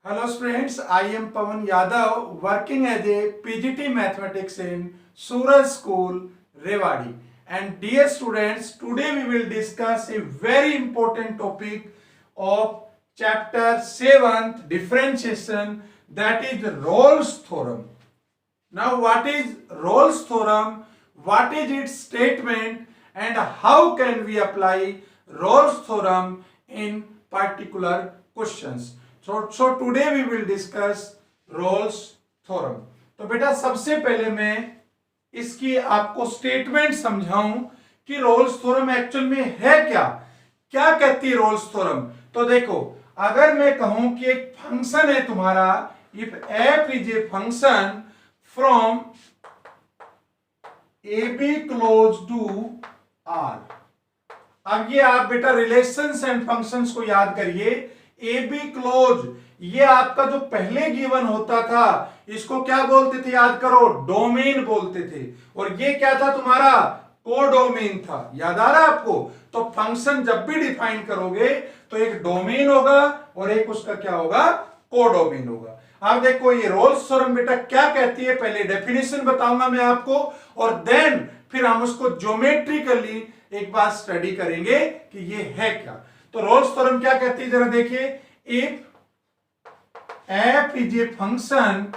Hello students, I am Pawan Yadav working as a PGT Mathematics in Suraj School, Rewari. And dear students, today we will discuss a very important topic of chapter 7th differentiation, that is Rolle's theorem. Now what is Rolle's theorem, what is its statement and how can we apply Rolle's theorem in particular questions. So today we will discuss Rolle's theorem. तो बेटा सबसे पहले मैं इसकी आपको statement समझाऊं कि Rolle's theorem actual में है क्या, क्या कहती है रोल्स थ्योरम। तो देखो, अगर मैं कहूं कि एक फंक्शन है तुम्हारा, if F is a function from A B close to R. अब ये आप बेटा रिलेशंस एंड फंक्शंस को याद करिए। ए बी क्लोज, ये आपका जो पहले गिवन होता था इसको क्या बोलते थे, याद करो, डोमेन बोलते थे। और ये क्या था तुम्हारा, कोडोमेन था। याद आ रहा है आपको। तो फंक्शन जब भी डिफाइन करोगे तो एक डोमेन होगा और एक उसका क्या होगा, कोडोमेन होगा। अब देखो ये रोल्स थ्योरम बेटा क्या कहती है, पहले डेफिनेशन बताऊंगा मैं आपको और देन फिर हम उसको ज्योमेट्रिकली एक बार स्टडी करेंगे कि ये है क्या। तो रोल्स थ्योरम क्या कहती है, जरा देखिए। If F is a function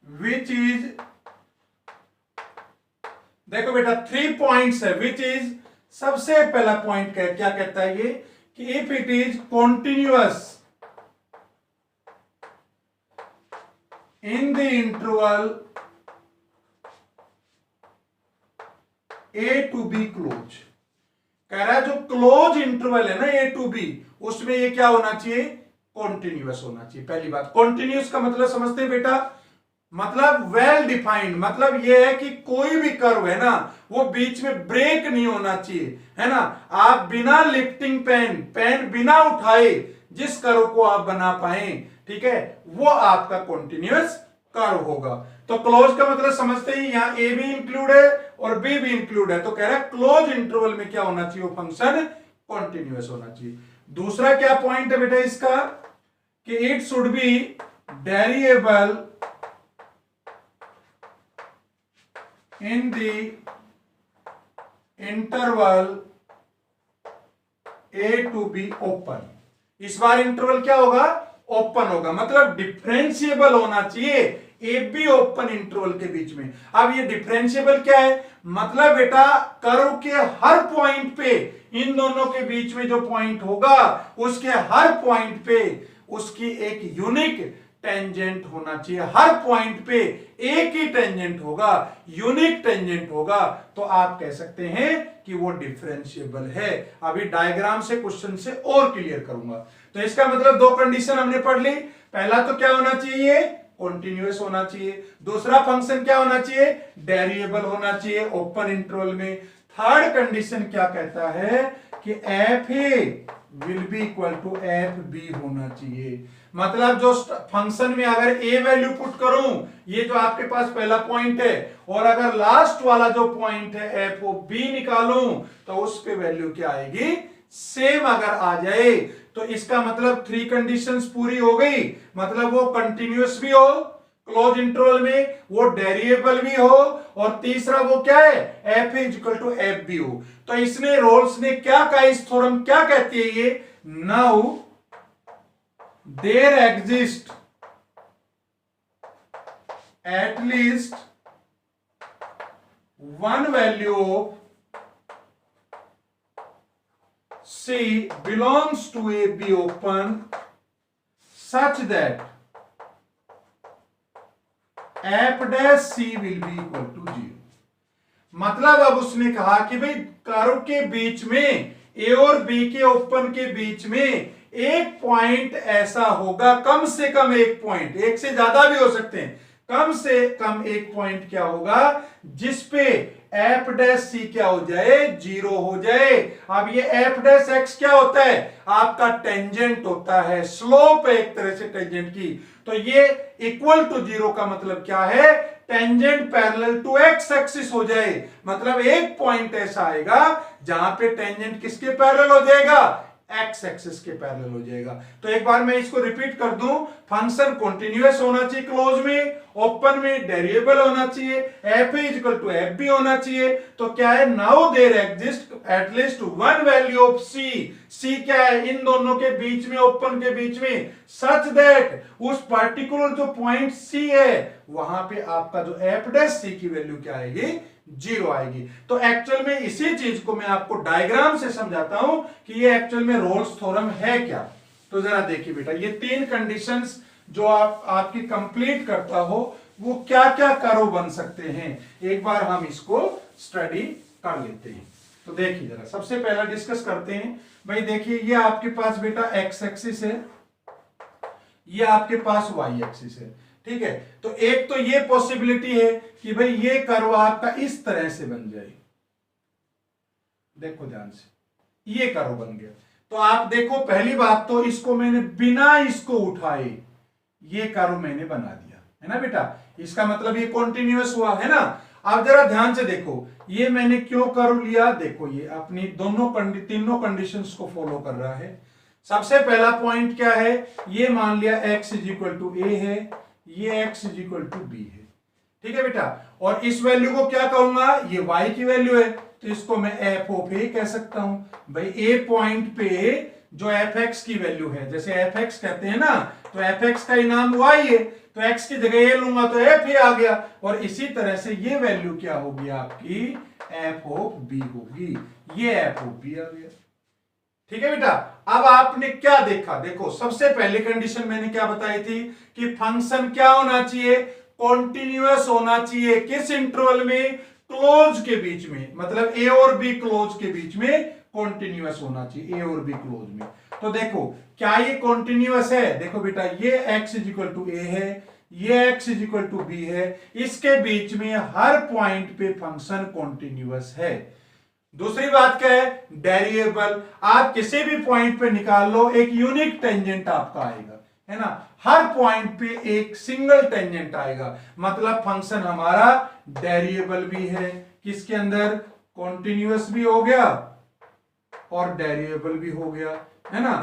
which is, देखो बेटा 3 पॉइंट्स है, विच इज, सबसे पहला पॉइंट क्या कहता है ये कि if it is continuous in the interval A to B close. कह रहा है जो क्लोज इंटरवल है ना ए टू बी, उसमें ये क्या होना चाहिए, कॉन्टिन्यूअस होना चाहिए। पहली बात, कॉन्टिन्यूअस का मतलब समझते हैं बेटा, मतलब वेल डिफाइंड, मतलब ये है कि कोई भी कर्व है ना वो बीच में ब्रेक नहीं होना चाहिए, है ना। आप बिना लिफ्टिंग पेन बिना उठाए जिस कर्व को आप बना पाए, ठीक है, वो आपका कॉन्टिन्यूअस कर्व होगा। तो क्लोज का मतलब समझते ही, यहां ए भी इंक्लूड है और बी भी इंक्लूड है। तो कह रहा है क्लोज इंटरवल में क्या होना चाहिए, वो फंक्शन कॉन्टिन्यूअस होना चाहिए। दूसरा क्या पॉइंट है बेटा इसका कि it should be variable in the interval A to B open. इस बार इंटरवल क्या होगा, ओपन होगा, मतलब डिफरेंशिएबल होना चाहिए ए बी ओपन इंटरवल के बीच में। अब ये डिफरेंशिएबल क्या है, मतलब बेटा कर्व के हर पॉइंट पे, इन दोनों के बीच में जो पॉइंट होगा उसके हर पॉइंट पे उसकी एक यूनिक टेंजेंट होना चाहिए। हर पॉइंट पे एक ही टेंजेंट होगा, यूनिक टेंजेंट होगा, तो आप कह सकते हैं कि वो डिफरेंशिएबल है। अभी डायग्राम से क्वेश्चन से और क्लियर करूंगा। तो इसका मतलब दो कंडीशन हमने पढ़ ली। पहला तो क्या होना चाहिए, कॉन्टिन्यूअस होना चाहिए। दूसरा फंक्शन क्या होना चाहिए, वेरिएबल होना चाहिए ओपन इंटरवल में। थर्ड कंडीशन क्या कहता है कि F A will be equal to F B होना चाहिए। मतलब जो फंक्शन में अगर ए वैल्यू पुट करूं, ये जो आपके पास पहला पॉइंट है, और अगर लास्ट वाला जो पॉइंट है एफ ओ बी निकालूं, तो उस पे वैल्यू क्या आएगी, सेम अगर आ जाए तो इसका मतलब 3 कंडीशंस पूरी हो गई। मतलब वो कंटिन्यूअस भी हो क्लोज इंटरवल में, वो वेरिएबल भी हो, और तीसरा वो क्या है, F is equal to F B हो। तो इसने रोल्स ने क्या कहा, इस थ्योरम क्या कहती है ये, now there exist at least one value of C belongs to a B open such that f dash C will be equal to 0। मतलब अब उसने कहा कि भाई कर्व के बीच में, A और B के ओपन के बीच में एक पॉइंट ऐसा होगा, कम से कम एक पॉइंट, एक से ज्यादा भी हो सकते हैं, कम से कम एक पॉइंट क्या होगा जिसपे एफ डैश सी क्या हो जाए, जीरो हो जाए। अब ये एफ डैश एक्स क्या होता है, आपका टेंजेंट होता है, स्लोप है एक तरह से टेंजेंट की। तो ये इक्वल टू जीरो का मतलब क्या है, tangent parallel to X axis हो जाए। मतलब एक पॉइंट ऐसा आएगा जहां पे टेंजेंट किसके पैरेलल हो जाएगा, एक्स एक्सिस के पैरेलल हो जाएगा। तो एक बार मैं इसको रिपीट कर दूं, फंक्शन कॉन्टिन्यूअस होना चाहिए क्लोज में, ओपन में डेरिवेबल होना चाहिए, F is equal to F भी होना चाहिए। तो क्या है, now there exist at least one value of C, C क्या है इन दोनों के बीच में, ओपन के बीच में, सच दैट उस पर्टिकुलर जो पॉइंट सी है वहां पे आपका जो एफ डैश सी की वैल्यू क्या आएगी, जीरो आएगी। तो एक्चुअल में इसी चीज को मैं आपको डायग्राम से समझाता हूं कि ये एक्चुअल में रोल्स थ्योरम है क्या। तो जरा देखिए बेटा, ये तीन कंडीशंस जो आपकी कंप्लीट करता हो वो क्या क्या कर्व बन सकते हैं, एक बार हम इसको स्टडी कर लेते हैं। तो देखिए जरा, सबसे पहला डिस्कस करते हैं। भाई देखिए, ये आपके पास बेटा एक्स एक्सिस है, ये आपके पास वाई एक्सिस है, ठीक है। तो एक तो ये पॉसिबिलिटी है कि भाई ये कर्व आपका इस तरह से बन जाए, देखो ध्यान से, ये कर्व बन गया। तो आप देखो, पहली बात तो इसको मैंने बिना इसको उठाए ये कर्व मैंने बना दिया है ना बेटा, इसका मतलब ये कॉन्टिन्यूअस हुआ है ना। अब जरा ध्यान से देखो, ये मैंने क्यों कर्व लिया, देखो ये अपनी तीनों कंडीशंस को फॉलो कर रहा है। सबसे पहला पॉइंट क्या है, ये मान लिया x is equal to A है, ये x is equal to B है, ठीक है बेटा। और इस वैल्यू को क्या कहूंगा, ये y की वैल्यू है, तो इसको मैं एफ ऑफ ए कह सकता हूं। भाई ए पॉइंट पे जो एफ एक्स की वैल्यू है, जैसे एफ एक्स कहते हैं ना, तो एफ एक्स का इनाम y है, तो x की जगह ए लूंगा तो एफ ए आ गया। और इसी तरह से ये वैल्यू क्या होगी आपकी, एफ ऑफ बी होगी, ये एफ ऑफ बी आ गया, ठीक है बेटा। अब आपने क्या देखा, देखो सबसे पहले कंडीशन मैंने क्या बताई थी कि फंक्शन क्या होना चाहिए, कॉन्टिन्यूअस होना चाहिए, किस इंटरवल में, क्लोज के बीच में, मतलब ए और बी क्लोज के बीच में कॉन्टिन्यूअस होना चाहिए, ए और बी क्लोज में। तो देखो क्या ये कॉन्टिन्यूअस है, देखो बेटा ये x is equal to A है, ये x is equal to B है, इसके बीच में हर पॉइंट पे फंक्शन कॉन्टिन्यूअस है। दूसरी बात क्या है, डेरिवेबल, आप किसी भी पॉइंट पे निकाल लो, एक यूनिक टेंजेंट आपका आएगा, है ना, हर पॉइंट पे एक सिंगल टेंजेंट आएगा, मतलब फंक्शन हमारा डेरिवेबल भी है, किसके अंदर, कॉन्टिन्यूअस भी हो गया और डेरिवेबल भी हो गया, है ना।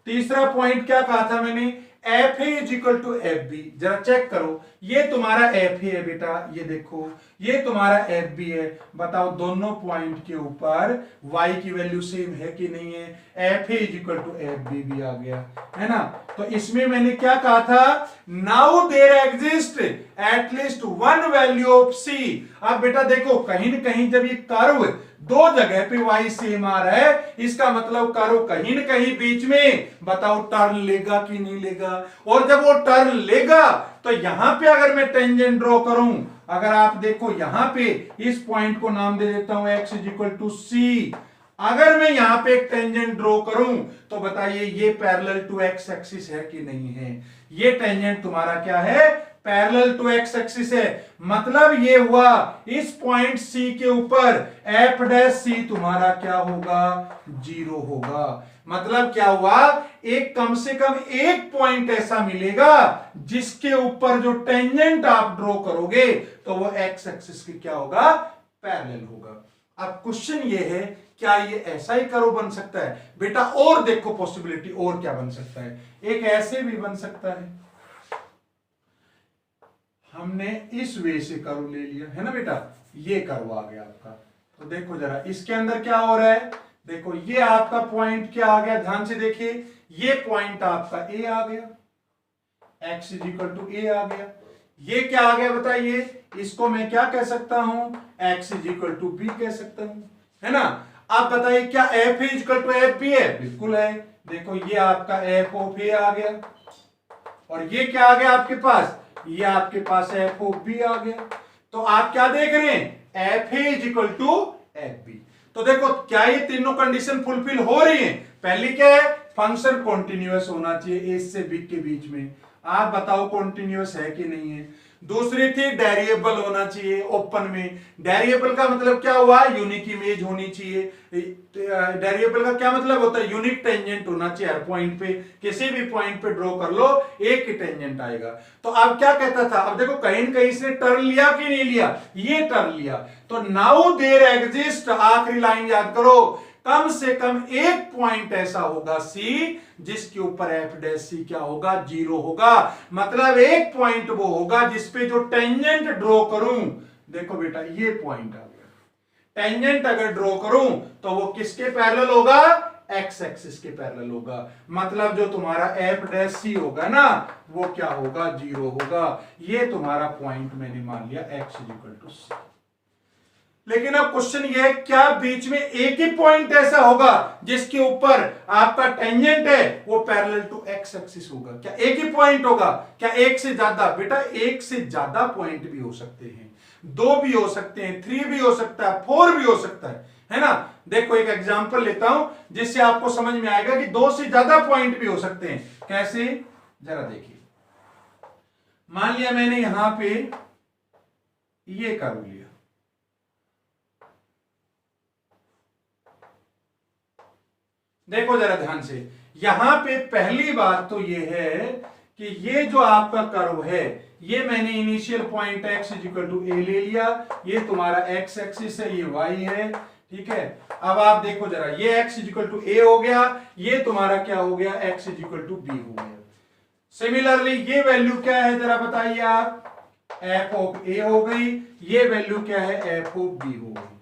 तीसरा पॉइंट क्या कहा था मैंने, F A is equal to F B, जरा चेक करो, ये तुम्हारा एफ ए है बेटा, ये देखो ये तुम्हारा एफ बी है, बताओ दोनों पॉइंट के ऊपर y की वैल्यू सेम है कि नहीं है, F A is equal to F B भी आ गया, है ना। तो इसमें मैंने क्या कहा था, now there exist at least one value of C. अब बेटा देखो, कहीं न कहीं जब ये कर्व दो जगह पे y सेम आ रहा है, इसका मतलब कर्व कहीं न कहीं बीच में, बताओ टर्न लेगा कि नहीं लेगा। और जब वो टर्न लेगा तो यहां पे अगर मैं टेंजेंट ड्रॉ करूं, अगर आप देखो यहां पे इस पॉइंट को नाम दे देता हूं x इज इक्वल टू सी, अगर मैं यहां पे एक टेंजेंट ड्रॉ करूं तो बताइए ये पैरेलल टू x एक्सिस है कि नहीं है, ये टेंजेंट तुम्हारा क्या है, पैरेलल टू x एक्सिस है। मतलब ये हुआ इस पॉइंट C के ऊपर f डैश C तुम्हारा क्या होगा, जीरो होगा। मतलब क्या हुआ, एक कम से कम एक पॉइंट ऐसा मिलेगा जिसके ऊपर जो टेंजेंट आप ड्रॉ करोगे तो वो x एक्सिस की क्या होगा, पैरेलल होगा। अब क्वेश्चन ये है, क्या ये ऐसा ही कर्व बन सकता है बेटा, और देखो पॉसिबिलिटी और क्या बन सकता है, एक ऐसे भी बन सकता है, हमने इस वे से कर्व ले लिया है ना बेटा, ये कर्व आ गया आपका। तो देखो जरा इसके अंदर क्या हो रहा है, देखो ये आपका पॉइंट क्या आ गया, ध्यान से देखिए, ये पॉइंट आपका ए आ गया, x इज इक्वल टू ए आ गया, ये क्या आ गया बताइए, इसको मैं क्या कह सकता हूं, x is equal to B कह सकता हूं, है ना। आप बताइए क्या f is equal to F B है, बिल्कुल है। देखो ये आपका f ऑफ ए आ गया, और ये क्या आ गया आपके पास, ये आपके पास एफ ऑफ बी आ गया। तो आप क्या देख रहे हैं, F A is equal to F B. तो देखो क्या ये तीनों कंडीशन फुलफिल हो रही हैं। पहली क्या है, फंक्शन कॉन्टिन्यूअस होना चाहिए ए से बी के बीच में, आप बताओ कॉन्टिन्यूअस है कि नहीं है। दूसरी थी डेरिएबल होना चाहिए ओपन में। डेरिएबल का मतलब क्या हुआ, यूनिक इमेज होनी चाहिए। डेरिएबल का क्या मतलब होता है, यूनिक टेंजेंट होना चाहिए हर पॉइंट पे, किसी भी पॉइंट पे ड्रॉ कर लो एक ही टेंजेंट आएगा। तो अब क्या कहता था, अब देखो कहीं न कहीं से टर्न लिया कि नहीं लिया, ये टर्न लिया। तो नाउ देयर एग्जिस्ट, आखिरी लाइन याद करो, कम से कम एक पॉइंट ऐसा होगा सी जिसके ऊपर एफ डैश सी क्या होगा, जीरो होगा। मतलब एक पॉइंट वो होगा जिसपे जो टेंजेंट ड्रॉ करूं, देखो बेटा ये पॉइंट आ गया, टेंजेंट अगर ड्रॉ करूं तो वो किसके पैरेलल होगा, एक्स एक्सिस के पैरेलल होगा। मतलब जो तुम्हारा एफ डैश सी होगा ना, वो क्या होगा, जीरो होगा। ये तुम्हारा पॉइंट मैंने मान लिया एक्स इज इक्वल टू सी। लेकिन अब क्वेश्चन ये है, क्या बीच में एक ही पॉइंट ऐसा होगा जिसके ऊपर आपका टेंजेंट है वो पैरेलल टू एक्स एक्सिस होगा? क्या एक ही पॉइंट होगा, क्या एक से ज्यादा? बेटा एक से ज्यादा पॉइंट भी हो सकते हैं, दो भी हो सकते हैं, थ्री भी हो सकता है, फोर भी हो सकता है ना। देखो एक एग्जांपल लेता हूं जिससे आपको समझ में आएगा कि दो से ज्यादा पॉइंट भी हो सकते हैं। कैसे, जरा देखिए। मान लिया मैंने यहां पे ये कर लिया, देखो जरा ध्यान से, यहां पे पहली बात तो ये है कि ये जो आपका कर्व है, ये मैंने initial point x is equal to A ले लिया, ये तुम्हारा x एक्सिस है, ये y है, ठीक है। अब आप देखो जरा, ये x is equal to A हो गया, ये तुम्हारा क्या हो गया, x is equal to B हो गया। सिमिलरली ये वैल्यू क्या है जरा बताइए आप, f ऑफ a हो गई, ये वैल्यू क्या है, f ऑफ b हो गई।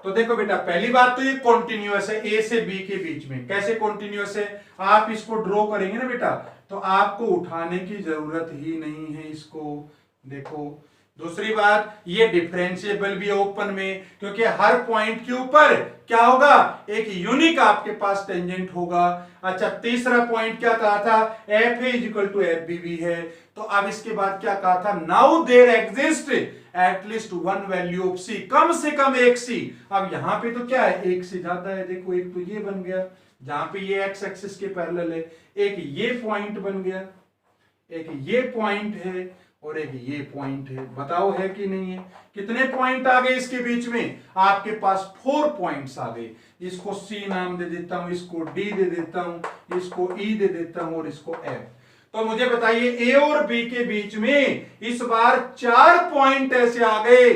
तो देखो बेटा पहली बात तो ये कॉन्टिन्यूअस है ए से बी के बीच में। कैसे कॉन्टिन्यूअस है, आप इसको ड्रॉ करेंगे ना बेटा तो आपको उठाने की जरूरत ही नहीं है इसको। देखो दूसरी बात, ये डिफरेंशिएबल भी है ओपन में, क्योंकि हर पॉइंट के ऊपर क्या होगा, एक यूनिक आपके पास टेंजेंट होगा। अच्छा तीसरा पॉइंट क्या कहा था, F A is equal to F B भी है। तो अब इसके बाद क्या कहा था, now there exist at least one value of C, कम से कम एक सी। अब यहां पे तो क्या है, एक से ज्यादा है। देखो एक तो ये बन गया जहां पे ये एक्स एक्सिस के पैरेलल है, एक ये पॉइंट बन गया, एक ये पॉइंट है और एक ये पॉइंट है। बताओ है कि नहीं है, कितने पॉइंट आ गए इसके बीच में, आपके पास 4 पॉइंट्स आ गए। इसको सी नाम दे देता हूं, इसको डी दे देता हूं, इसको ई दे देता हूं और इसको एफ। तो मुझे बताइए ए और बी के बीच में इस बार 4 पॉइंट ऐसे आ गए,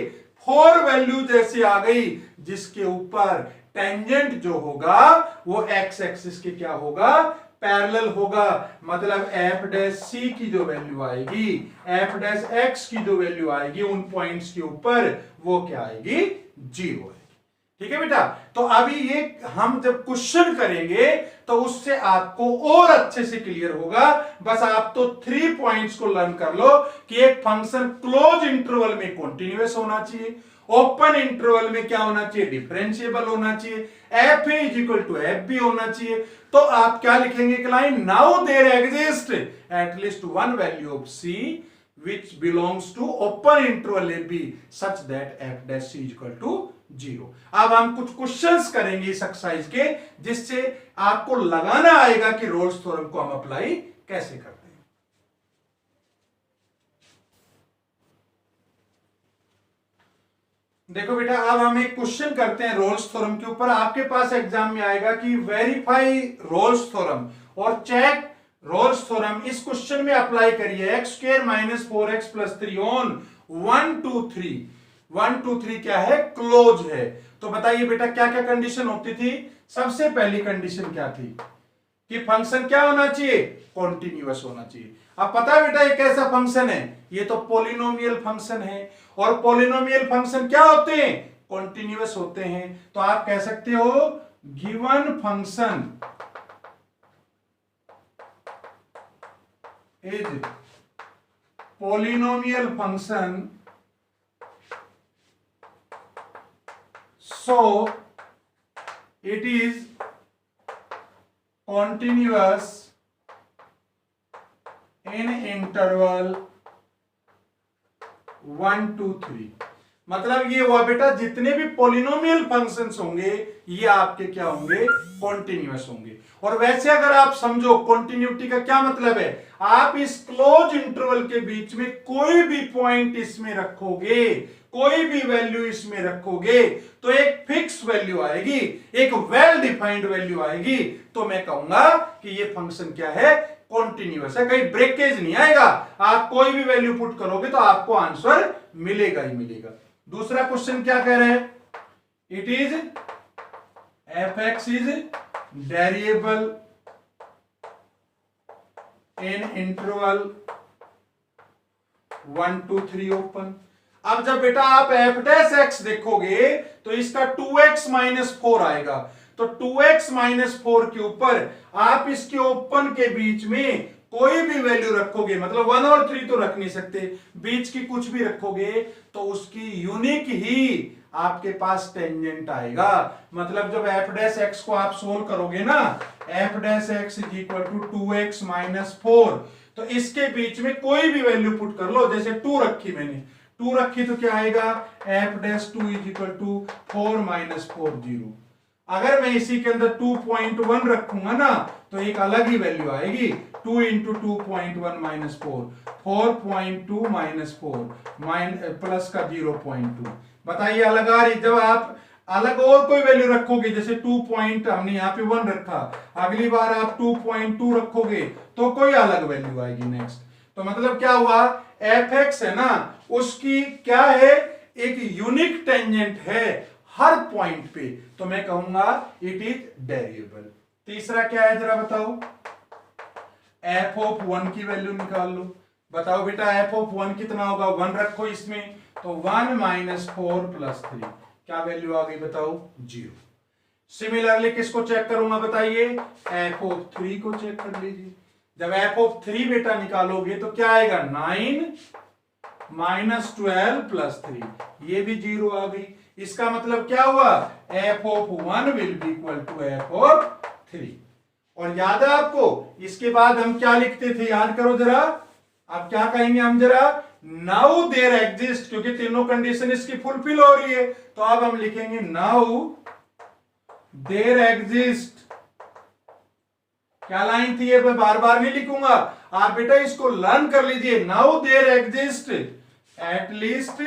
4 वैल्यूज ऐसे आ गई जिसके ऊपर टेंजेंट जो होगा वो एक्स एक्सिस के क्या होगा, पैरेलल होगा। मतलब एफ डैश सी की जो वैल्यू आएगी, एफ डैश एक्स की जो वैल्यू आएगी उन पॉइंट्स के ऊपर, वो क्या आएगी, जीरो आएगी। ठीक है बेटा। तो अभी ये हम जब क्वेश्चन करेंगे तो उससे आपको और अच्छे से क्लियर होगा। बस आप तो 3 पॉइंट्स को लर्न कर लो कि एक फंक्शन क्लोज इंटरवल में कॉन्टिन्यूअस होना चाहिए, ओपन इंटरवल में क्या होना चाहिए, डिफरेंशिएबल होना चाहिए, F A is equal to F B होना चाहिए। तो आप क्या लिखेंगे एक line, now there exist at least one value of C which belongs to open interval AB such that f dash c is equal to 0। अब हम कुछ क्वेश्चंस करेंगे इस एक्सरसाइज के जिससे आपको लगाना आएगा कि रोल्स थ्योरम को हम अप्लाई कैसे करते हैं। देखो बेटा अब हम एक क्वेश्चन करते हैं रोल्स थ्योरम के ऊपर। आपके पास एग्जाम में आएगा कि वेरीफाई रोल्स थ्योरम और चेक रोल्स थ्योरम। इस क्वेश्चन में अप्लाई करिए, x square minus 4x plus 3 on 1 2 3। 1 2 3 क्या है, क्लोज है। तो बताइए बेटा क्या क्या कंडीशन होती थी। सबसे पहली कंडीशन क्या थी कि फंक्शन क्या होना चाहिए, कॉन्टिन्यूअस होना चाहिए। अब पता है बेटा ये कैसा फंक्शन है, ये तो पॉलिनोमियल फंक्शन है और पॉलिनोमियल फंक्शन क्या होते हैं, कॉन्टिन्यूअस होते हैं। तो आप कह सकते हो given function is polynomial function, so it is continuous in interval 1 2 3। मतलब ये हुआ बेटा जितने भी पॉलिनोमियल फंक्शंस होंगे ये आपके क्या होंगे, कॉन्टिन्यूअस होंगे। और वैसे अगर आप समझो कॉन्टिन्यूटी का क्या मतलब है, आप इस क्लोज इंटरवल के बीच में कोई भी पॉइंट इसमें रखोगे, कोई भी वैल्यू इसमें रखोगे तो एक फिक्स वैल्यू आएगी, एक वेल डिफाइंड वैल्यू आएगी, तो मैं कहूंगा कि ये फंक्शन क्या है, कॉन्टिन्यूअस है, कहीं ब्रेकेज नहीं आएगा। आप कोई भी वैल्यू पुट करोगे तो आपको आंसर मिलेगा ही मिलेगा। दूसरा क्वेश्चन क्या कह रहे हैं, it is F X is variable in interval 1 2 3 open. अब जब बेटा आप एफ डैश एक्स देखोगे तो इसका 2x माइनस 4 आएगा, तो 2x माइनस 4 के ऊपर आप इसके ओपन के बीच में कोई भी वैल्यू रखोगे, मतलब 1 और 3 तो रख नहीं सकते, बीच की कुछ भी रखोगे तो उसकी यूनिक ही आपके पास टेंजेंट आएगा। मतलब जब एफ डैश एक्स को आप सोल्व करोगे ना, F dash X is equal to 2x minus 4, तो इसके बीच में कोई भी वैल्यू पुट कर लो, जैसे 2 रखी मैंने, 2 रखी तो क्या आएगा, F dash 2 is equal to 4 minus 4 0। अगर मैं इसी के अंदर 2.1 रखूंगा ना तो एक अलग ही वैल्यू आएगी, 2 इंटू 2.1 माइनस 4, 4.2 माइनस 4 प्लस का 0.2। बताइए अलग आ रही। जब आप अलग और कोई वैल्यू रखोगे, जैसे 2 पॉइंट हमने यहाँ पे 1 रखा, अगली बार आप 2.2 रखोगे तो कोई अलग वैल्यू आएगी नेक्स्ट। तो मतलब क्या हुआ, एफ एक्स है ना, उसकी क्या है, एक यूनिक टेंजेंट है हर पॉइंट पे, तो मैं कहूंगा इट इज वेरिएबल। तीसरा क्या है जरा बताओ, एफ ऑफ 1 की वैल्यू निकाल लो। बताओ बेटा एफ ऑफ 1 कितना होगा, 1 रखो इसमें, तो 1 माइनस 4 प्लस 3, क्या वैल्यू आ गई बताओ, 0। सिमिलरली किसको चेक करूंगा बताइए, एफ ऑफ 3 को चेक कर लीजिए। जब एफ ऑफ 3 बेटा निकालोगे तो क्या आएगा, 9 माइनस 12 प्लस 3, ये भी 0 आ गई। इसका मतलब क्या हुआ, F of 1 will be equal to F of 3। और याद है आपको, इसके बाद हम क्या लिखते थे, याद करो जरा, अब क्या कहेंगे हम जरा, नाउ देयर एग्जिस्ट, क्योंकि तीनों कंडीशन इसकी फुलफिल हो रही है, तो अब हम लिखेंगे नाउ देयर एग्जिस्ट। क्या लाइन थी ये, मैं बार बार नहीं लिखूंगा, आप बेटा इसको लर्न कर लीजिए। Now there exist at least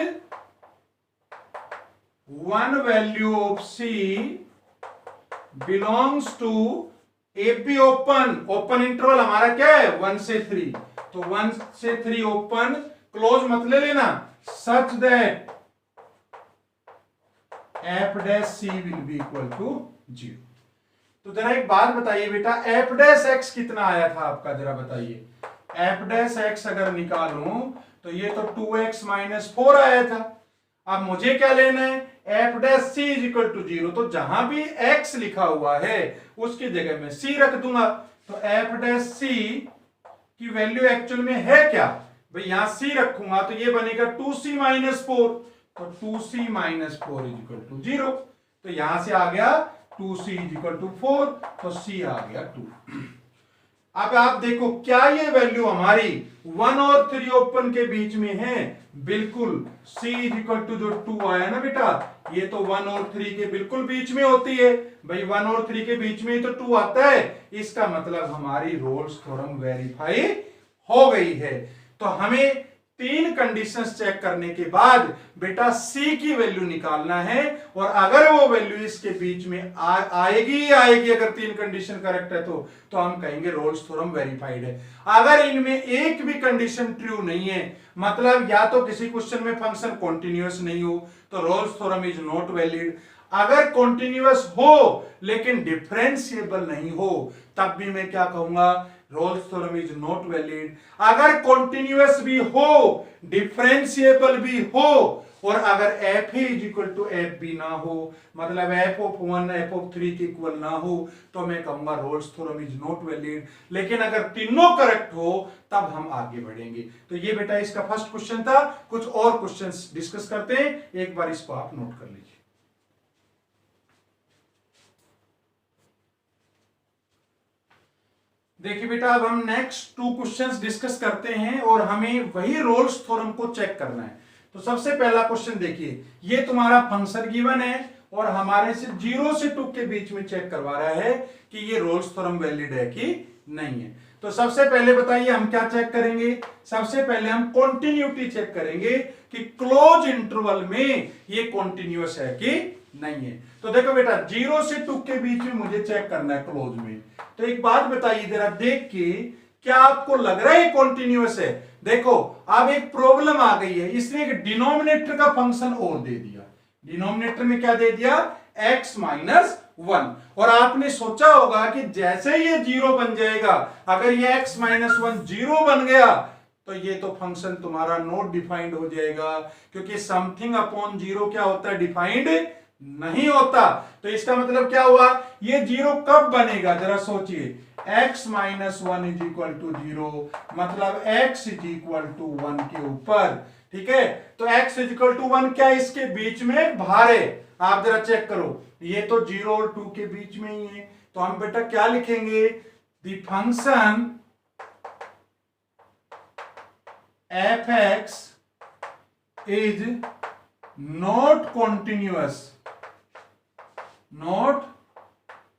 one value of C belongs to AB open, open interval हमारा क्या है 1 से 3, तो 1 से 3 ओपन, क्लोज मत ले लेना, such that f dash C will be equal to 0। तो जरा एक बात बताइए बेटा, f dash x कितना आया था आपका, जरा बताइए। f dash x अगर निकालूं तो ये तो 2x माइनस 4 आया था। अब मुझे क्या लेना है, F dash C is equal to 0, तो जहां भी x लिखा हुआ है उसकी जगह में c रख दूंगा। तो एफ डैश सी की वैल्यू एक्चुअल में है क्या भाई, यहां c रखूंगा तो ये बनेगा 2c माइनस 4, तो 2c minus 4 is equal to 0। तो यहां से आ गया 2c इज इक्वल टू 4, तो c आ गया 2। अब आप देखो क्या ये वैल्यू हमारी 1 और 3 ओपन के बीच में है, बिल्कुल c इज इक्वल टू जो 2 आया ना बेटा, ये तो 1 और 3 के बिल्कुल बीच में होती है भाई, 1 और 3 के बीच में ही तो 2 आता है, इसका मतलब हमारी रोल्स थ्योरम वेरीफाई हो गई है। तो हमें 3 कंडीशंस चेक करने के बाद बेटा c की वैल्यू निकालना है, और अगर वो वैल्यू इसके बीच में आएगी ही आएगी, अगर 3 कंडीशन करेक्ट है तो हम कहेंगे रोल्स थ्योरम वेरीफाइड है। अगर इनमें एक भी कंडीशन ट्रू नहीं है, मतलब या तो किसी क्वेश्चन में फंक्शन कॉन्टिन्यूअस नहीं हो, तो roles theorem is not valid. अगर कॉन्टिन्यूअस हो लेकिन डिफरेंशिएबल नहीं हो, तब भी मैं क्या कहूंगा, Rolle's theorem is not valid. अगर कॉन्टिन्यूअस भी हो, डिफरेंशिएबल भी हो, और अगर F A is equal to F B ना हो, मतलब एफ ऑफ 1 एफ ऑफ 3 के इक्वल ना हो, तो मैं कहूंगा Rolle's theorem is not valid. लेकिन अगर तीनों करेक्ट हो तब हम आगे बढ़ेंगे। तो ये बेटा इसका फर्स्ट क्वेश्चन था। कुछ और क्वेश्चंस डिस्कस करते हैं, एक बार इसको आप नोट कर लीजिए। देखिए बेटा, अब हम नेक्स्ट 2 क्वेश्चंस डिस्कस करते हैं और हमें वही रोल्स थ्योरम को चेक करना है। तो सबसे पहला क्वेश्चन देखिए, ये तुम्हारा फंक्शन गिवन है और हमारे से 0 से 2 के बीच में चेक करवा रहा है कि ये रोल्स थ्योरम वैलिड है कि नहीं है। तो सबसे पहले बताइए हम क्या चेक करेंगे, सबसे पहले हम कॉन्टिन्यूटी चेक करेंगे कि क्लोज इंटरवल में ये कॉन्टिन्यूअस है कि नहीं है। तो देखो बेटा 0 से 2 के बीच में मुझे चेक करना है क्लोज में। तो एक बात बताइए जरा देख के, क्या आपको लग रहा है कॉन्टिन्यूअस है? देखो अब एक प्रॉब्लम आ गई है, इसने एक डिनोमिनेटर का फंक्शन और दे दिया। डिनोमिनेटर में क्या दे दिया? x minus 1। और आपने सोचा होगा कि जैसे ये 0 बन जाएगा, अगर ये x माइनस 1 0 बन गया तो ये तो फंक्शन तुम्हारा नॉट डिफाइंड हो जाएगा, क्योंकि समथिंग अपॉन 0 क्या होता है? डिफाइंड नहीं होता। तो इसका मतलब क्या हुआ? ये 0 कब बनेगा जरा सोचिए, x minus 1 is equal to 0, मतलब x इज इक्वल टू 1 के ऊपर। ठीक है, तो x इज इक्वल टू 1 क्या इसके बीच में बाहर है? आप जरा चेक करो, ये तो 0 और 2 के बीच में ही है। तो हम बेटा क्या लिखेंगे? The function f(x) is not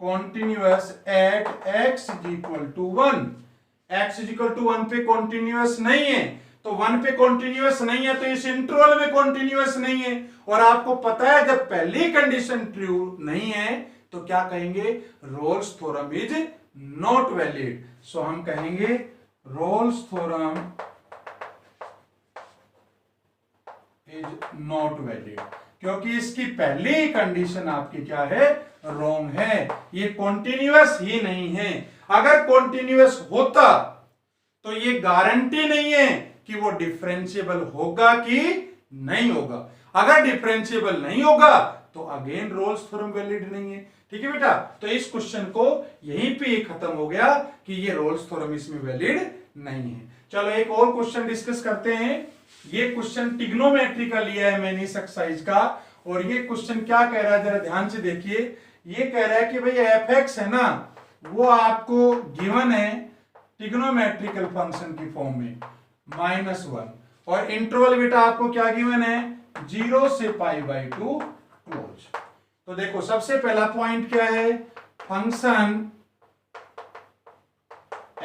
continuous at x is equal to 1। x is equal to 1 पे कॉन्टिन्यूअस नहीं है, तो 1 पे कॉन्टिन्यूअस नहीं है तो इस इंटरवल में कॉन्टिन्यूअस नहीं है। और आपको पता है जब पहली कंडीशन ट्रू नहीं है तो क्या कहेंगे? Rolle's theorem is not valid. So हम कहेंगे Rolle's theorem is not valid, क्योंकि इसकी पहली कंडीशन आपकी क्या है? रॉन्ग है, ये कॉन्टिन्यूअस ही नहीं है। अगर कॉन्टिन्यूअस होता तो ये गारंटी नहीं है कि वो डिफरेंशिएबल होगा कि नहीं होगा। अगर डिफरेंशिएबल नहीं होगा तो अगेन रोल्स थ्योरम वैलिड नहीं है। ठीक है बेटा, तो इस क्वेश्चन को यहीं पे खत्म हो गया कि ये रोल्स थ्योरम इसमें वैलिड नहीं है। चलो एक और क्वेश्चन डिस्कस करते हैं। ये क्वेश्चन ट्रिग्नोमेट्री का लिया है मैंने इस एक्सरसाइज का, और ये क्वेश्चन क्या कह रहा है जरा ध्यान से देखिए। ये कह रहा है कि भाई f(x) है ना, वो आपको गिवन है ट्रिग्नोमेट्रिकल फंक्शन की फॉर्म में -1, और इंटरवल बेटा आपको क्या गिवन है? 0 से π/2 क्लोज। तो देखो सबसे पहला पॉइंट क्या है? Function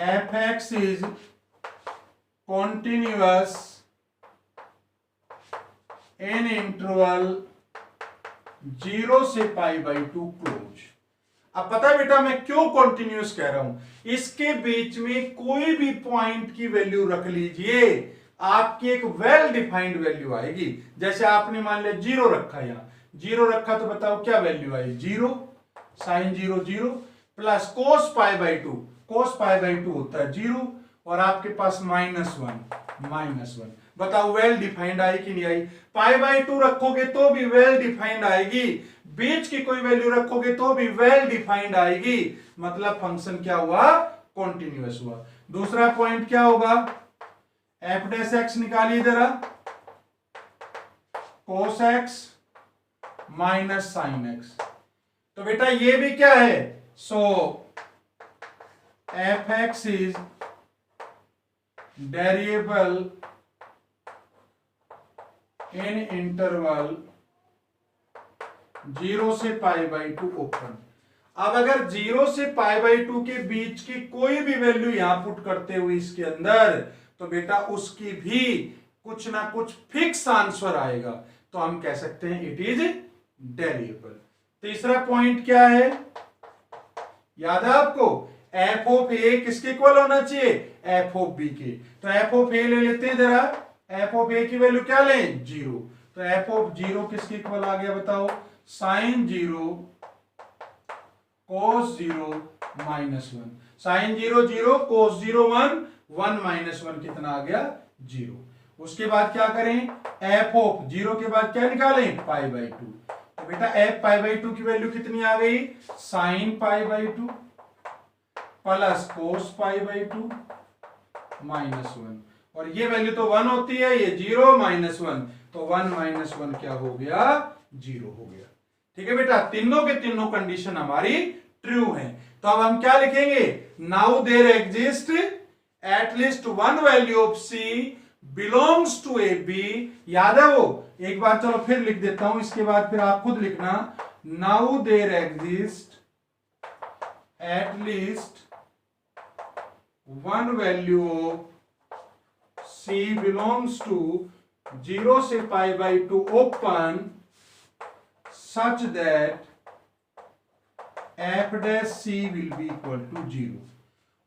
f(x) is continuous in interval 0 से π/2 क्लोज। अब पता है बेटा मैं क्यों कॉन्टिन्यूअस कह रहा हूं? इसके बीच में कोई भी पॉइंट की वैल्यू रख लीजिए, आपकी एक वेल डिफाइंड वैल्यू आएगी। जैसे आपने मान लिया 0 रखा, यहां 0 रखा तो बताओ क्या वैल्यू आई? 0 sin 0 0 प्लस cos π/2 होता है 0, और आपके पास -1 बताओ वेल डिफाइंड आई कि नहीं आई? π/2 रखोगे तो भी वेल डिफाइंड आएगी, बीच की कोई वैल्यू रखोगे तो भी वेल डिफाइंड आएगी, मतलब फंक्शन क्या हुआ? कॉन्टिन्यूअस हुआ। दूसरा पॉइंट क्या होगा? f(x) निकालिए जरा, cos x minus sin x। तो बेटा ये भी क्या है? सो f(x) is variable in interval 0 से π/2 ओपन। अब अगर 0 से π/2 के बीच की कोई भी वैल्यू यहां पुट करते हुए इसके अंदर, तो बेटा उसकी भी कुछ ना कुछ फिक्स आंसर आएगा, तो हम कह सकते हैं इट इज वेरिएबल। तीसरा पॉइंट क्या है? याद है आपको? f(a) किसके इक्वल होना चाहिए? f(b) के। तो f(a) ले लेते हैं जरा, f(a) की वैल्यू क्या लें? 0। तो f(0) किसके इक्वल आ गया बताओ? sin 0 cos 0 -1। sin 0 0 cos 0 1 1 -1 कितना आ गया? 0। उसके बाद क्या करें? f(0) के बाद क्या निकालें? π/2। तो बेटा f(π/2) की वैल्यू कितनी आ गई? sin π/2 प्लस cos π/2 -1, और ये वैल्यू तो 1 होती है, ये 0 -1, तो 1 -1 क्या हो गया? 0 हो गया। ठीक है बेटा, तीनों के तीनों कंडीशन हमारी ट्रू है। तो अब हम क्या लिखेंगे? Now there exist at least one value of c belongs to A B, याद है वो, एक बार चलो फिर लिख देता हूं, इसके बाद फिर आप खुद लिखना। Now there exist at least one value of C belongs to 0 से π/2 open such that F dash C will be equal to 0।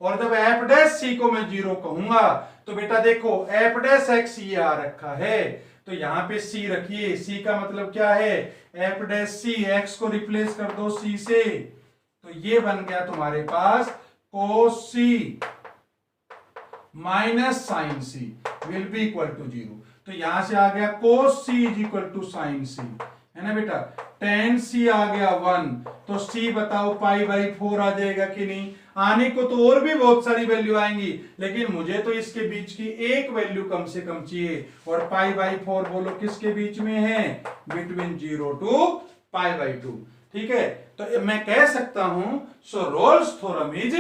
और जब एफ डैश सी को मैं 0 कहूंगा तो बेटा देखो एफ डैश एक्स ये आ रखा है, तो यहां पे सी रखिए, सी का मतलब क्या है, एफ डैश सी, एक्स को रिप्लेस कर दो सी से, तो ये बन गया तुम्हारे पास cos C minus sine C will be equal to 0। तो यहां से आ गया cos C is equal to sine C, है ना बेटा। टेन सी आ गया 1, तो सी बताओ π/4 आ जाएगा कि नहीं। आने को तो और भी बहुत सारी वैल्यू आएंगी, लेकिन मुझे तो इसके बीच की एक वैल्यू कम से कम चाहिए, और π/4 बोलो किसके बीच में है, बिटवीन 0 टू π/2। ठीक है, तो मैं कह सकता हूं सो रोल्स थ्योरम इज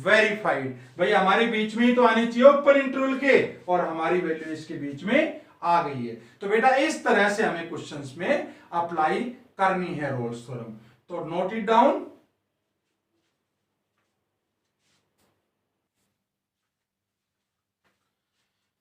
वेरीफाइड। भाई हमारे बीच में ही तो आनी चाहिए ओपन इंटरवल के, और हमारी वैल्यू इसके बीच में आ गई है। तो बेटा इस तरह से हमें क्वेश्चंस में अप्लाई करनी है रोल्स थ्योरम, तो नोट इट डाउन।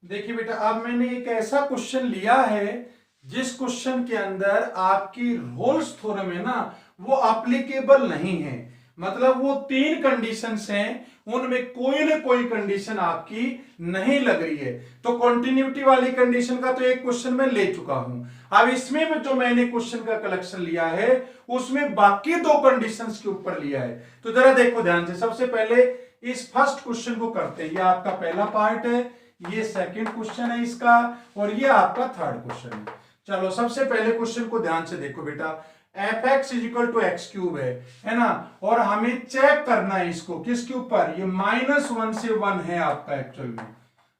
देखिए बेटा, अब मैंने एक ऐसा क्वेश्चन लिया है जिस क्वेश्चन के अंदर आपकी रोल्स थ्योरम है ना वो एप्लीकेबल नहीं है, मतलब वो 3 कंडीशंस हैं, उनमें कोई ना कोई कंडीशन आपकी नहीं लग रही है। तो कंटिन्यूटी वाली कंडीशन का तो एक क्वेश्चन मैं ले चुका हूं, अब इसमें जो मैंने क्वेश्चन का कलेक्शन लिया है उसमें बाकी 2 कंडीशंस के ऊपर लिया है। तो जरा देखो ध्यान से, सबसे पहले इस फर्स्ट क्वेश्चन को करते हैं, ये आपका पहला पार्ट है, ये सेकंड क्वेश्चन है इसका, और ये आपका थर्ड क्वेश्चन है। चलो सबसे पहले क्वेश्चन को ध्यान से देखो बेटा, F X is equal to X cube है ना, और हमें चेक करना है इसको किसके ऊपर, ये -1 से 1 है आपका, एक्चुअल में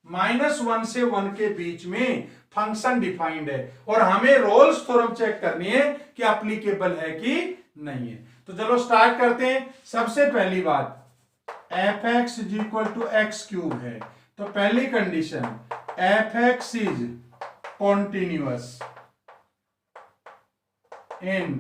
-1 से 1 के बीच में फंक्शन डिफाइंड है, और हमें रोल्स थ्योरम चेक करनी है कि एप्लीकेबल है कि नहीं है। तो चलो स्टार्ट करते हैं। सबसे पहली बात, F X is equal to X cube है, तो पहली condition F X is continuous in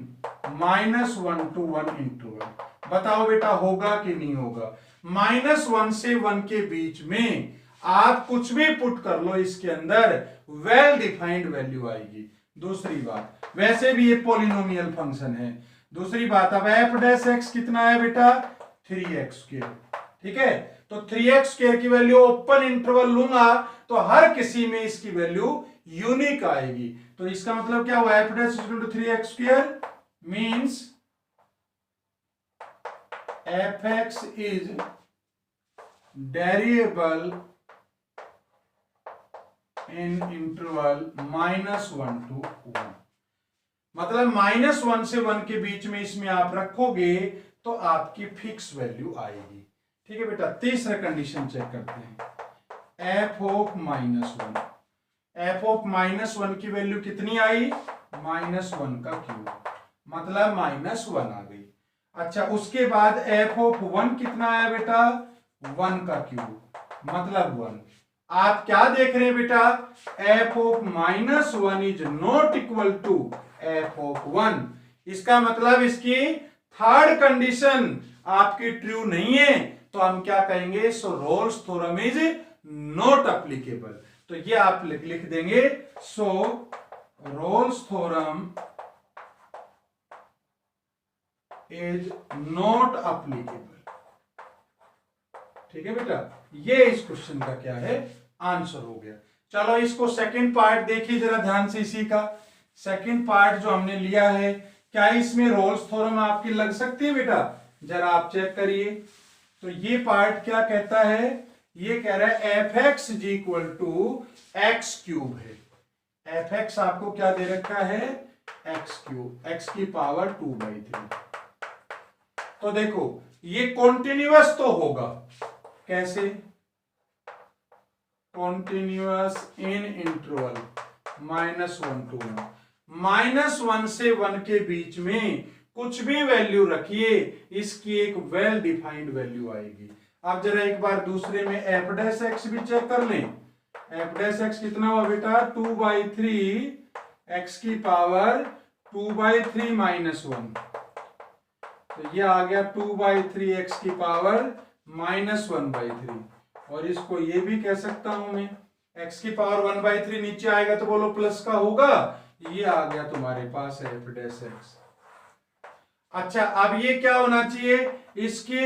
-1 to 1 interval. बताओ बेटा होगा कि नहीं होगा। -1 से 1 के बीच में आप कुछ भी पुट कर लो, इसके अंदर वेल डिफाइंड वैल्यू आएगी। दूसरी बात, वैसे भी ये पॉलिनोमियल फंक्शन है। दूसरी बात, अब एफ डैश एक्स कितना है बेटा, 3x²। ठीक है, तो 3x² की वैल्यू ओपन इंटरवल लूंगा तो हर किसी में इसकी वैल्यू यूनिक आएगी। तो इसका मतलब क्या हुआ, F dash equal to 3x² means F X is variable in interval -1 to 1। मतलब -1 से 1 के बीच में इसमें आप रखोगे तो आपकी फिक्स वैल्यू आएगी। ठीक है बेटा, तीसरा कंडीशन चेक करते हैं, एफ ऑफ -1। एफ ऑफ -1 की वैल्यू कितनी आई, -1 का क्यूब, मतलब -1 आ गई। अच्छा, उसके बाद एफ ऑफ 1 कितना आया बेटा, 1 का क्यूब, मतलब 1। आप क्या देख रहे हैं बेटा, F of -1 is not equal to F of 1। इसका मतलब इसकी थर्ड कंडीशन आपकी ट्रू नहीं है, तो हम क्या कहेंगे, so Rolle's theorem is not applicable. तो ये आप लिख देंगे, so Rolle's theorem is not applicable. ठीक है बेटा, ये इस क्वेश्चन का क्या है, आंसर हो गया। चलो इसको सेकंड पार्ट देखिए जरा ध्यान से। इसी का सेकंड पार्ट जो हमने लिया है, क्या इसमें रोल्स थ्योरम आपकी लग सकती है बेटा, जरा आप चेक करिए। तो ये पार्ट क्या कहता है, ये कह रहा है F X is equal to X cube है। एफ एक्स आपको क्या दे रखा है, एक्स क्यूब, एक्स की पावर 2/3। तो देखो ये कॉन्टिन्यूअस तो होगा, कैसे, कॉन्टिन्यूअस इन इंटरवल -1 to 1। -1 से 1 के बीच में कुछ भी वैल्यू रखिए, इसकी एक वेल डिफाइंड वैल्यू आएगी। अब जरा एक बार दूसरे में एफ डैश एक्स भी चेक कर लें। एफ डैश एक्स कितना हुआ बेटा 2/3 एक्स की पावर 2/3 -1, तो ये आ गया 2/3 एक्स की पावर -1/3, और इसको ये भी कह सकता हूं मैं एक्स की पावर 1/3 नीचे आएगा तो बोलो प्लस का होगा, ये आ गया तुम्हारे पास एफ डैश एक्स। अच्छा अब ये क्या होना चाहिए, इसके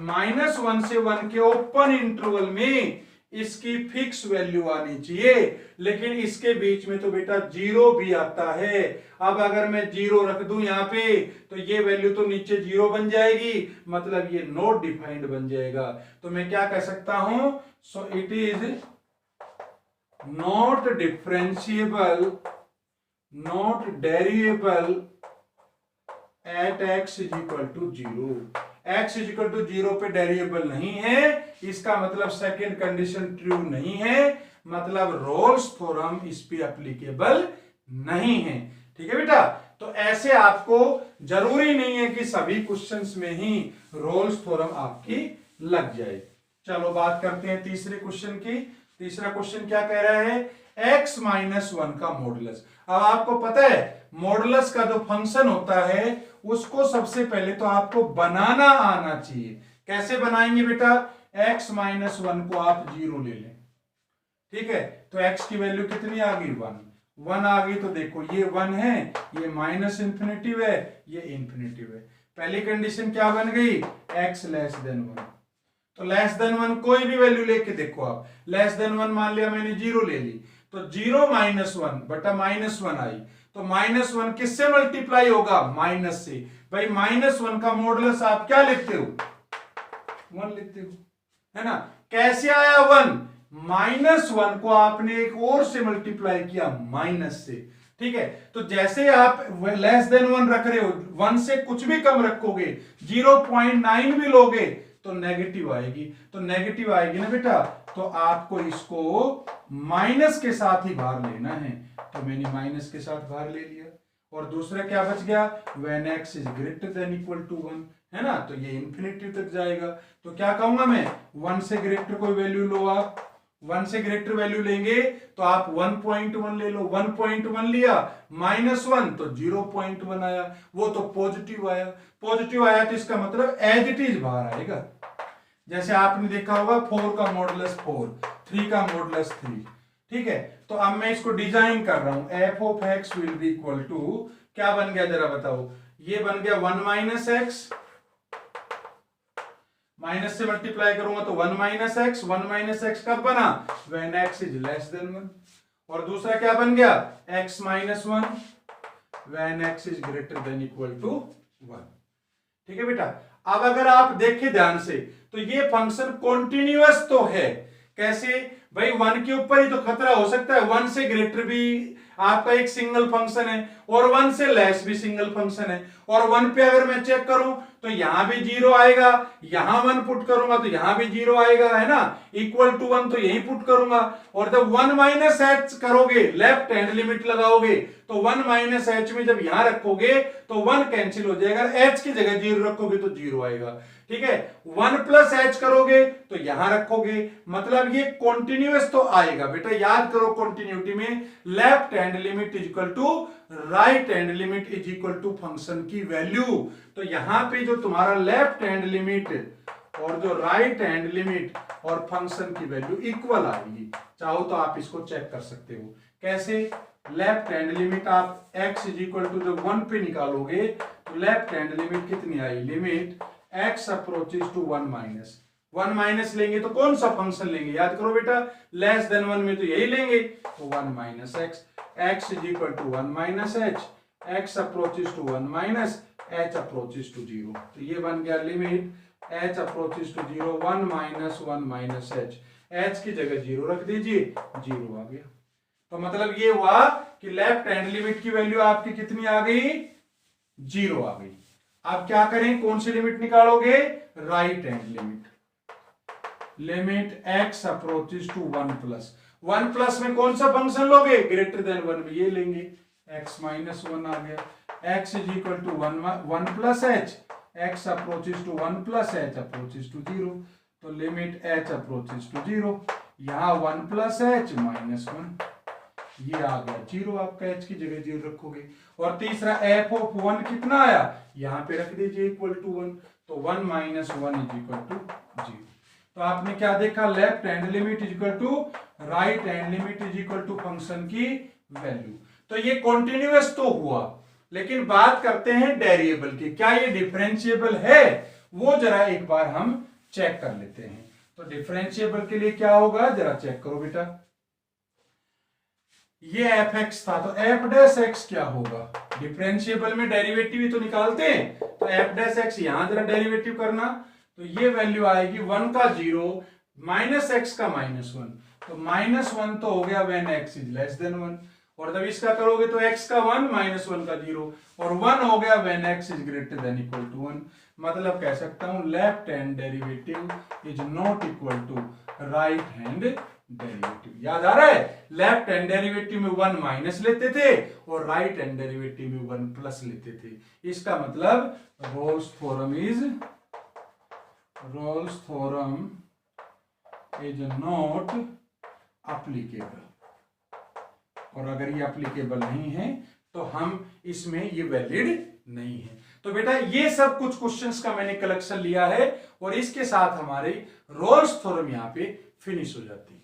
-1 से 1 के ओपन इंटरवल में इसकी फिक्स वैल्यू आनी चाहिए, लेकिन इसके बीच में तो बेटा 0 भी आता है। अब अगर मैं 0 रख दूं यहां पे तो ये वैल्यू तो नीचे 0 बन जाएगी, मतलब ये नॉट डिफाइंड बन जाएगा। तो मैं क्या कह सकता हूं, so it is not differentiable, not derivable at x is equal to 0। x is equal to 0 पे डेरिवेबल नहीं है, इसका मतलब सेकेंड कंडीशन ट्रू नहीं है, मतलब रोल्स थ्योरम इस पे एप्लीकेबल नहीं है। ठीक है बेटा, तो ऐसे आपको जरूरी नहीं है कि सभी क्वेश्चंस में ही रोल्स थ्योरम आपकी लग जाए। चलो बात करते हैं तीसरे क्वेश्चन की। तीसरा क्वेश्चन क्या कह रहा है, x -1 का मॉडुलस। अब आपको पता है मॉडुलस का जो फंक्शन होता है उसको सबसे पहले तो आपको बनाना आना चाहिए। कैसे बनाएंगे बेटा, x -1 को आप 0 ले लें, ठीक है, तो x की वैल्यू कितनी आ गई 1 आ गई, तो देखो ये 1 है, ये माइनस इंफिनिटिव है, ये इंफिनिटिव है। पहली कंडीशन क्या बन गई, x लेस देन 1, तो लेस देन 1 कोई भी वैल्यू लेके देखो आप, लेस देन 1 मान लिया मैंने 0 ले ली, तो 0 -1 बटा -1 आई, तो -1 किससे मल्टीप्लाई होगा, माइनस से। भाई -1 का मॉडुलस आप क्या लिखते हो, 1 लिखते हो, है ना। कैसे आया 1, -1 को आपने एक और से मल्टीप्लाई किया माइनस से, ठीक है। तो जैसे आप लेस देन 1 रख रहे हो, 1 से कुछ भी कम रखोगे, 0.9 भी लोगे तो नेगेटिव आएगी, तो नेगेटिव आएगी ना बेटा, तो आपको इसको माइनस के साथ ही बाहर लेना है, तो मैंने माइनस के साथ बाहर ले लिया। और दूसरा क्या बच गया, when x is greater than equal to 1, है ना, तो ये इंफिनिटी तक जाएगा। तो क्या कहूंगा मैं, 1 से ग्रेटर कोई वैल्यू लो आप, 1 से ग्रेटर वैल्यू लेंगे तो आप 1.1 ले लो, 1.1 लिया -1 तो 0.1 आया, वो तो पॉजिटिव आया, पॉजिटिव आया तो इसका मतलब एज इट इज बाहर आएगा। जैसे आपने देखा होगा 4 का मॉडुलस 4, 3 का मॉडुलस 3, ठीक है। तो अब मैं इसको डिजाइन कर रहा हूं, F of X will be equal to, क्या बन गया जरा बताओ, ये बन गया 1 - x, माइनस से मल्टीप्लाई करूंगा तो 1 - x, 1 - x कब बना, when x is less than 1, और दूसरा क्या बन गया, x - 1 when x is greater than equal to 1। ठीक है बेटा, अब अगर आप देखें ध्यान से तो ये फंक्शन कॉन्टिन्यूअस तो है। कैसे भाई, 1 के ऊपर ही तो खतरा हो सकता है, 1 से ग्रेटर भी आपका एक सिंगल फंक्शन है और 1 से लेस भी सिंगल फंक्शन है, और 1 पे अगर मैं चेक करूं तो यहां भी 0 आएगा, यहां 1 पुट करूंगा तो यहां भी 0 आएगा, है ना, इक्वल टू 1 तो यही पुट करूंगा, और जब 1 - h करोगे, लेफ्ट हैंड लिमिट लगाओगे तो 1 - h में जब यहां रखोगे तो 1 कैंसिल हो जाएगा, h की जगह 0 रखोगे तो 0 आएगा, ठीक है। 1 + h करोगे तो यहां रखोगे, मतलब ये कॉन्टिन्यूअस तो आएगा बेटा, याद करो कॉन्टिन्यूटी में left hand limit is equal to right hand limit is equal to function की वैल्यू। तो यहां पे जो तुम्हारा लेफ्ट हैंड लिमिट और जो राइट हैंड लिमिट और फंक्शन की वैल्यू इक्वल आएगी। चाहो तो आप इसको चेक कर सकते हो, कैसे, लेफ्ट हैंड लिमिट आप x इज इक्वल टू जब 1 पे निकालोगे तो लेफ्ट हैंड लिमिट कितनी आई, limit x approaches to 1 minus, 1 minus लेंगे तो कौन सा फंक्शन लेंगे, याद करो बेटा, लेस देन 1 में तो यही लेंगे, तो 1 - x, x is equal to 1 - h, x approaches to 1 minus h approaches to 0, तो ये बन गया limit h approaches to 0, 1 - 1 - h, h की जगह 0 रख दीजिए, 0 आ गया। तो मतलब ये हुआ कि लेफ्ट हैंड लिमिट की वैल्यू आपकी कितनी आ गई, 0 आ गई। अब क्या करें, कौन सी लिमिट निकालोगे, right hand limit, limit x approaches to 1 plus में कौन सा फंक्शन लोगे, ग्रेटर देन 1 में ये लेंगे, x - 1 आ गया, x is equal to 1 + h, x approaches to 1 + h approaches to 0, तो लिमिट h अप्रोचेस टू 0, यहां 1 प्लस एच माइनस 1, ये आ गया 0, आपका h की जगह 0 रखोगे। और तीसरा एफ ऑफ 1 कितना आया, यहां पे रख दीजिए इक्वल टू 1, तो 1 माइनस 1 इज इक्वल टू 0। तो आपने क्या देखा, left hand limit is equal to right hand limit is equal to function की वैल्यू। तो ये कॉन्टिन्यूअस तो हुआ, लेकिन बात करते हैं डेरिएबल की, क्या ये डिफरेंशिएबल है, वो जरा एक बार हम चेक कर लेते हैं। तो डिफरेंशिएबल के लिए क्या होगा, जरा चेक करो बेटा। ये एफ एक्स था, तो एफ डैश एक्स क्या होगा, डिफरेंशिएबल में डेरिवेटिव ही तो निकालते हैं, तो एफ डैश एक्स यहां जरा डेरिवेटिव करना, तो ये वैल्यू आएगी 1 का 0 माइनस एक्स का माइनस 1, तो माइनस 1 तो हो गया when x is less than 1, और जब इसका करोगे तो x का 1 माइनस 1 का 0, और 1 हो गया when x is greater than equal to 1। मतलब कह सकता हूं left hand derivative is not equal to right hand derivative. याद आ रहा है, लेफ्ट हैंड डेरिवेटिव में 1 माइनस लेते थे और राइट हैंड डेरिवेटिव में 1 प्लस लेते थे। इसका मतलब roles theorem is not applicable, और अगर ये एप्लीकेबल नहीं है तो हम इसमें ये वैलिड नहीं है। तो बेटा ये सब कुछ क्वेश्चंस का मैंने कलेक्शन लिया है, और इसके साथ हमारी रोल्स थ्योरम यहां पे फिनिश हो जाती है।